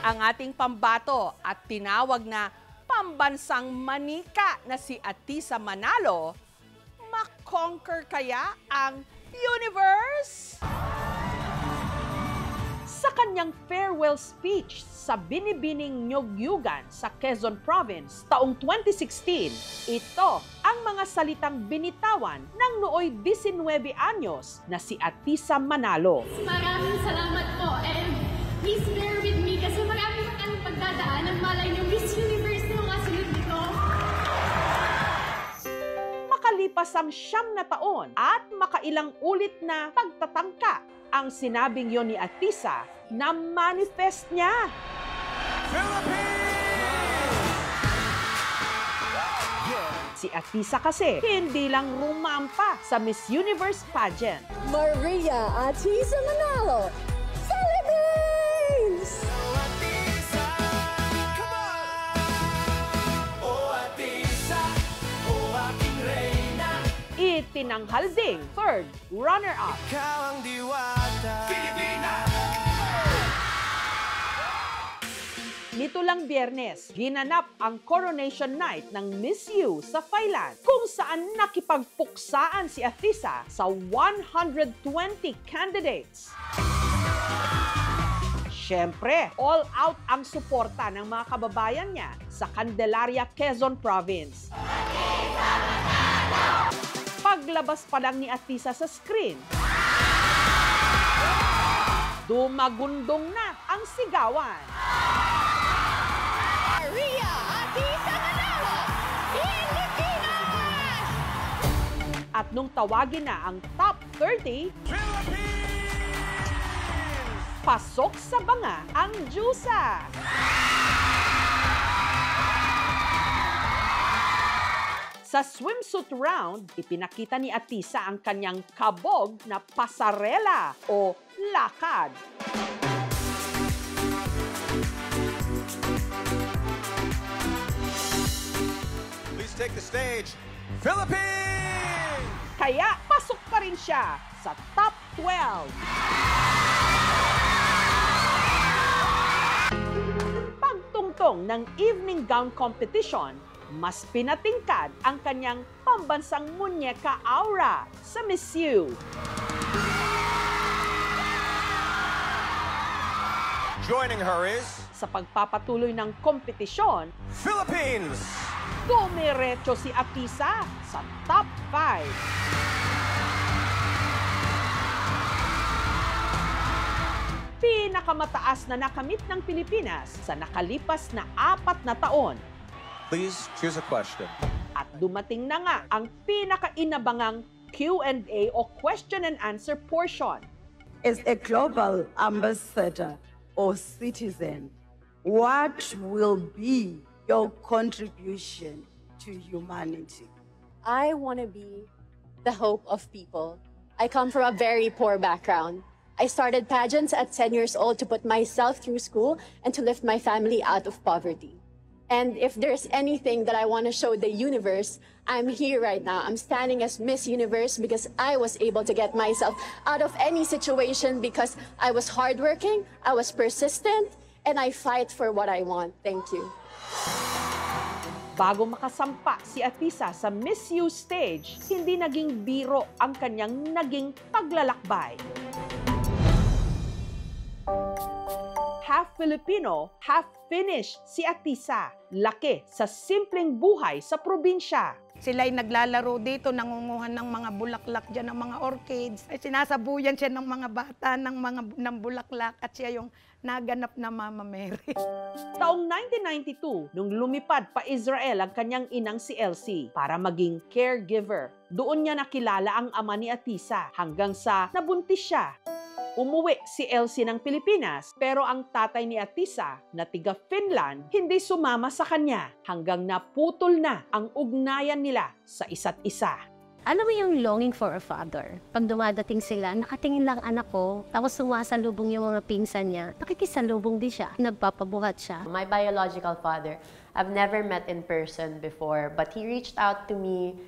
ang ating pambato at tinawag na pambansang manika na si Atisa Manalo, makonquer kaya ang universe? Sa kanyang farewell speech sa Binibining Nyogyugan sa Quezon Province taong 2016, ito ang mga salitang binitawan ng nooy 19 anyos na si Atisa Manalo. Maraming salamat po and please bear with me kasi maraming ang pagdadaan ng malay ng Miss Universe na kasunod nito. Makalipas ang 9 na taon at makailang ulit na pagtatangka, ang sinabing yon ni Atisa na manifest niya. Si Atisa kasi hindi lang rumampa sa Miss Universe pageant. Maria Atisa Manalo, Philippines! Itinanghal ding third runner-up. Nito lang Biyernes, ginanap ang coronation night ng Miss U sa Thailand, kung saan nakipagpuksaan si Atisa sa 120 candidates. Siyempre, all out ang suporta ng mga kababayan niya sa Candelaria, Quezon Province. Paglabas pa lang ni Atisa sa screen, dumagundong na ang sigawan. Maria Atisa Manalo, Pilipinas! At nung tawagin na ang top 30, pasok sa banga ang Jusa. Sa swimsuit round, ipinakita ni Atisa ang kanyang kabog na pasarela o lakad. Please take the stage, Philippines! Kaya pasok pa rin siya sa top 12. Pagtungtong ng evening gown competition, mas pinatingkad ang kanyang pambansang munyeka aura sa Miss U. Joining her is Sa pagpapatuloy ng kompetisyon, Philippines! dumiretso si Atisa sa top 5. Pinakamataas na nakamit ng Pilipinas sa nakalipas na 4 na taon. Please choose a question. At dumating na nga ang pinakainabangang Q&A o question and answer portion. As a global ambassador or citizen, what will be your contribution to humanity? I want to be the hope of people. I come from a very poor background. I started pageants at 10 years old to put myself through school and to lift my family out of poverty. And if there's anything that I want to show the universe, I'm here right now. I'm standing as Miss Universe because I was able to get myself out of any situation because I was hardworking, I was persistent, and I fight for what I want. Thank you. Bago makasampa si Atisa sa Miss U stage, hindi naging biro ang kanyang naging paglalakbay. Half Filipino, half Finnish si Atisa. Laki sa simpleng buhay sa probinsya. Sila'y naglalaro dito, nangunguhan ng mga bulaklak dyan, ng mga orchids. Ay, sinasabuyan siya ng mga bata ng bulaklak at siya yung naganap na Mama Mary. Taong 1992, nung lumipad pa Israel ang kanyang inang si Elsie para maging caregiver, doon niya nakilala ang ama ni Atisa hanggang sa nabuntis siya. Umuwi si Elsie ng Pilipinas, pero ang tatay ni Atisa, na tiga Finland, hindi sumama sa kanya hanggang naputol na ang ugnayan nila sa isa't isa. Alam mo yung longing for a father? Pag dumadating sila, nakatingin lang anak ko, tapos sumasalubong yung mga pinsan niya, nakikisalubong din siya, nagpapabuhat siya. My biological father, I've never met in person before, but he reached out to me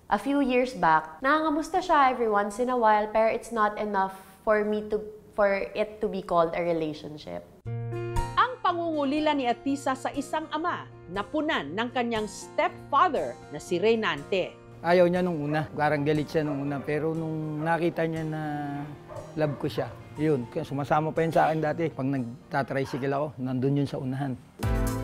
a few years back. Nangangamusta siya every once in a while, pero it's not enough for it to be called a relationship. Ang Pangungulila ni Atisa sa isang ama na punan ng kanyang stepfather na si Reynante. Ayaw niya nung una, parang galit siya nung una, pero nung nakita niya na love ko siya, yun, sumasama pa yun sa akin dati. Pag nagtatricycle ako, nandun yun sa unahan.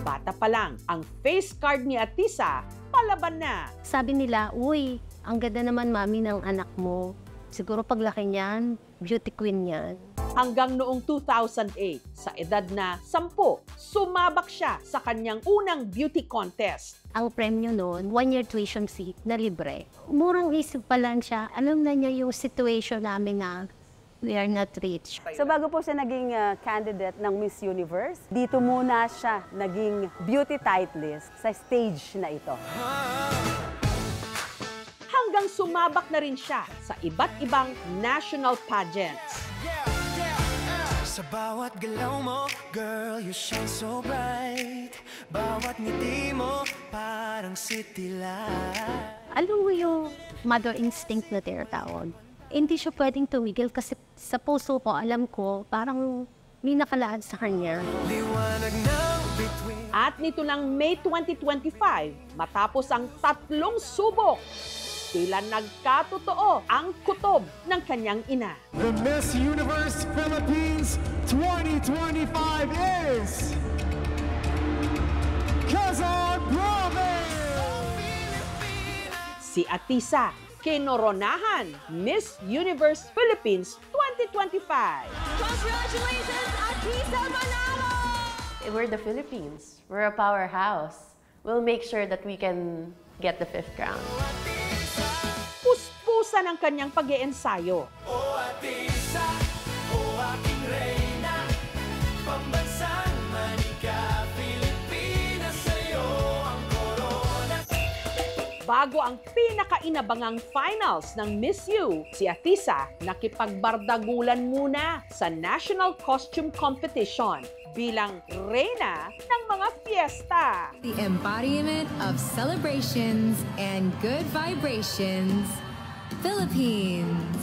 Bata pa lang, ang face card ni Atisa, palaban na. Sabi nila, uy, ang ganda naman mami ng anak mo. Siguro paglaki niyan, beauty queen yan. Hanggang noong 2008, sa edad na 10, sumabak siya sa kanyang unang beauty contest. Ang premyo noon, 1-year tuition fee na libre. Murang isip pa lang siya, alam na niya yung situation namin na we are not rich. So bago po siya naging candidate ng Miss Universe, dito muna siya naging beauty titleist sa stage na ito. Hanggang sumabak na rin siya sa iba't ibang national pageants. Sa bawat galaw mo, girl, you shine so bright. Bawat ngiti mo, parang city light. Alam mo yung mother instinct na tinatawag? Hindi siya pwedeng tumigil kasi sa puso ko, alam ko, parang may nakalaan sa kanya. Liwanag ng between. At nito lang May 2025, matapos ang 3 subok, tila nagkatotoo ang kutob ng kanyang ina. The Miss Universe Philippines 2025 is Quezon Province! Si Atisa, kinoronahan Miss Universe Philippines 2025. Congratulations, Atisa Manalo! We're the Philippines. We're a powerhouse. We'll make sure that we can get the 5th crown. Puspusan ang kanyang pag-iensayo. Oh, Atisa, oh, aking reyna, pambansang manika, Pilipinas, sa'yo ang korona. Bago ang pinakainabangang finals ng Miss U, si Atisa nakipagbardagulan muna sa National Costume Competition bilang reyna ng mga fiesta. The embodiment of celebrations and good vibrations, Philippines.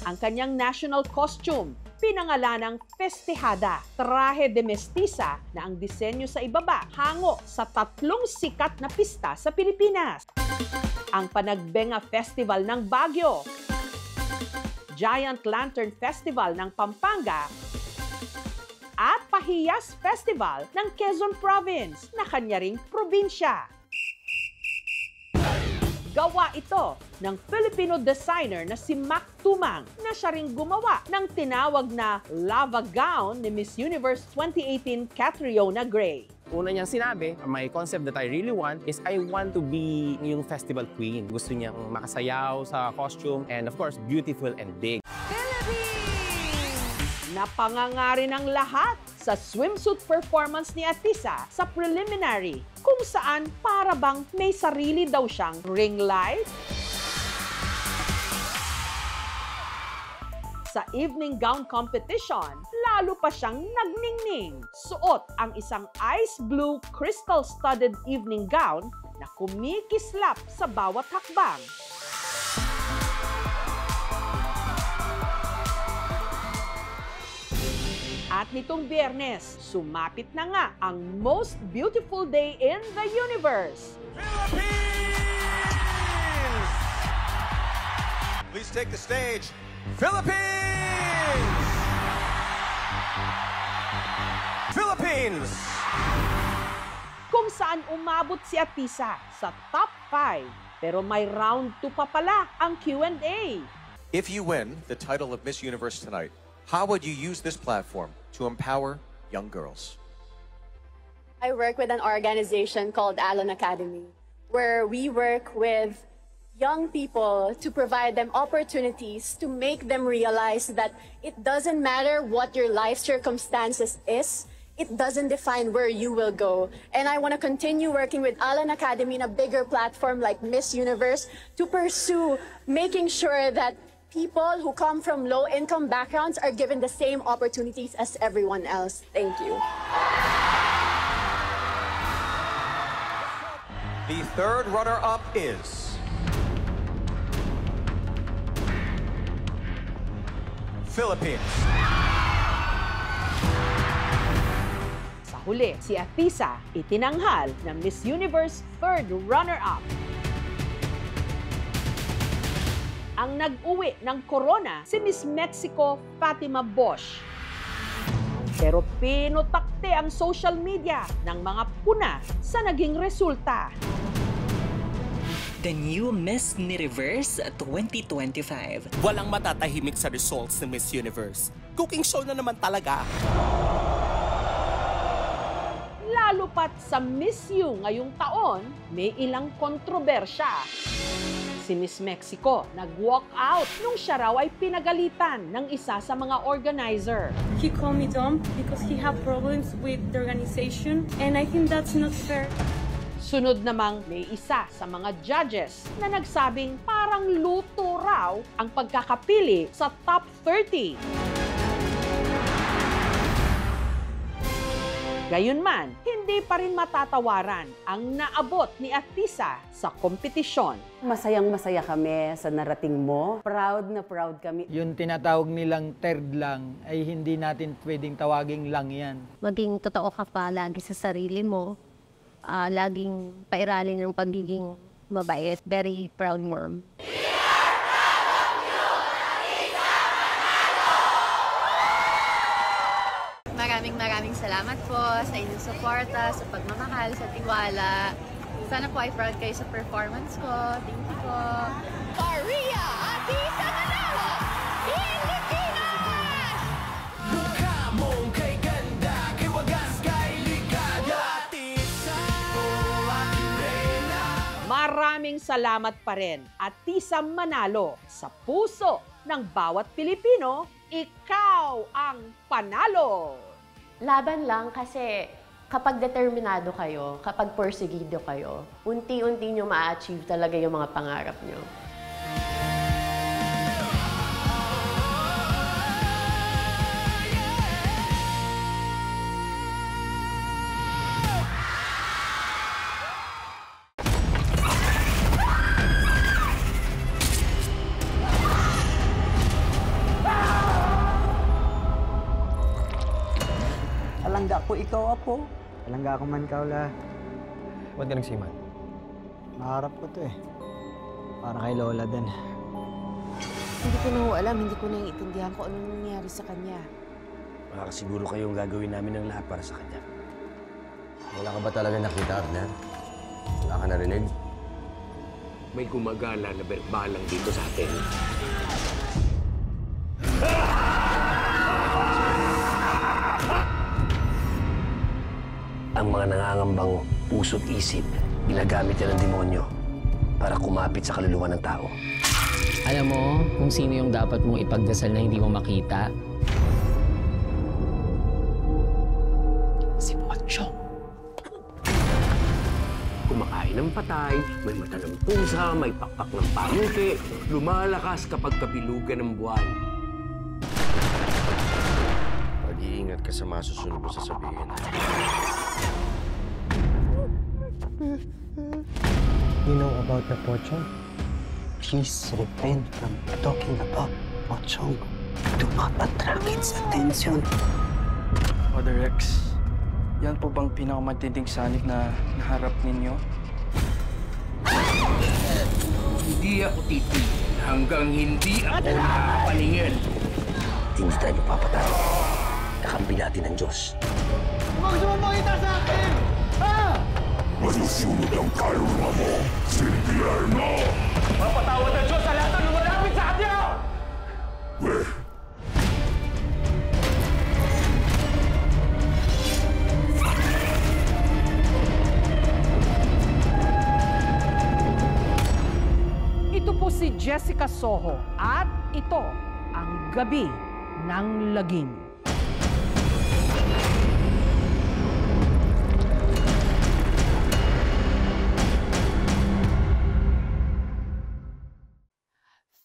Ang kanyang national costume, pinangalanang Festejada, traje de mestiza na ang disenyo sa ibaba hango sa 3 sikat na pista sa Pilipinas. Ang Panagbenga Festival ng Baguio, Giant Lantern Festival ng Pampanga, at Pahiyas Festival ng Quezon Province na kanya ring probinsya. Gawa ito ng Filipino designer na si Mac Tumang na siya ring gumawa ng tinawag na lava gown ni Miss Universe 2018 Catriona Gray. Una niyang sinabi, my concept that I really want is I want to be yung festival queen. Gusto niyang makasayaw sa costume and of course, beautiful and big. Napangangari ng lahat sa swimsuit performance ni Atisa sa preliminary, kung saan para bang may sarili daw siyang ring light. Sa evening gown competition, lalo pa siyang nagningning. Suot ang isang ice blue crystal-studded evening gown na kumikislap sa bawat hakbang. At nitong Biyernes, sumapit na nga ang most beautiful day in the universe. Philippines! Please take the stage. Philippines! Philippines! Kung saan umabot si Atisa sa top 5. Pero may round 2 pa pala ang Q&A. If you win the title of Miss Universe tonight, how would you use this platform to empower young girls? I work with an organization called Allen Academy, where we work with young people to provide them opportunities to make them realize that it doesn't matter what your life circumstances is, it doesn't define where you will go. And I want to continue working with Allen Academy in a bigger platform like Miss Universe to pursue making sure that people who come from low-income backgrounds are given the same opportunities as everyone else. Thank you. The third runner-up is Philippines. Sa huli, si Atisa itinanghal na Miss Universe third runner-up. Ang nag-uwi ng corona si Miss Mexico Fatima Bosch. Pero pinutakte ang social media ng mga puna sa naging resulta. The new Miss Universe 2025. Walang matatahimik sa results ng Miss Universe. Cooking show na naman talaga. Lalo pat sa Miss U ngayong taon, may ilang kontrobersya. Si Miss Mexico nag-walk out nung siya raw ay pinagalitan ng isa sa mga organizer. He called me dumb because he had problems with the organization and I think that's not fair. Sunod namang may isa sa mga judges na nagsabing parang luto raw ang pagkakapili sa top 30. Gayunman, hindi pa rin matatawaran ang naabot ni Atisa sa kompetisyon. Masayang-masaya kami sa narating mo. Proud na proud kami. Yung tinatawag nilang third lang ay hindi natin pwedeng tawaging lang yan. Maging totoo ka pa lagi sa sarili mo. Laging pairalin ng pagiging mabait. Very proud mom. Maraming salamat po sa inyong suporta, sa pagmamahal, sa tiwala. Sana po ay proud kayo sa performance ko. Thank you po. Maria Atisa Manalo, Pilipinas! Mukha mong kay ganda, kay wagas, kay ligaya. Atisa, oh aking reyna. Maraming salamat pa rin, Atisa Manalo. Sa puso ng bawat Pilipino, ikaw ang panalo! Laban lang kasi kapag determinado kayo, kapag persegido kayo, unti-unti nyo ma-achieve talaga yung mga pangarap nyo. Palangga ko, ikaw apo. Palangga ako man, Kaula. Ba't ka nagsiman? Naharap ko to eh. Para kay Lola din. Hindi ko na ho alam, hindi ko naiintindihan kung anong nangyari sa kanya. Makakasiguro kayong gagawin namin ng lahat para sa kanya. Wala ka ba talaga nakita, Arner? Wala ka narinig? May gumagala na berbalang dito sa atin. Ang mga nangangambang puso't isip, ginagamit yan ng demonyo para kumapit sa kaluluwa ng tao. Alam mo kung sino yung dapat mong ipagdasal na hindi mo makita? Si Pochong. Kumakain ng patay, may mata ng pusa, may pakpak ng pangke, lumalakas kapag kabilugan ng buwan. Mag-iingat ka sa masusunod mo sasabihin. You know about the Pochong? Please refrain from talking about Pochong. Do not attract its attention. Father Rex, yan po bang pinakamatinding sanik na naharap ninyo? Hindi ako titigil hanggang hindi ako nakapaningin. Hindi tayo papatay. Kakampi natin ang Diyos. Huwag sumapakita sa akin! Ha? Masusunod ang kaluluwa mo, si Guillermo! Mapatawad ang Diyos sa lahat ng lumalapit sa kanya! Ito po si Jessica Soho at ito ang Gabi ng Lagim.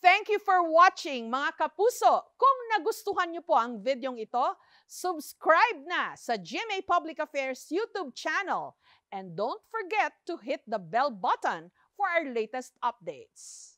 Thank you for watching, mga kapuso. Kung nagustuhan niyo po ang videong ito, subscribe na sa GMA Public Affairs YouTube channel. And don't forget to hit the bell button for our latest updates.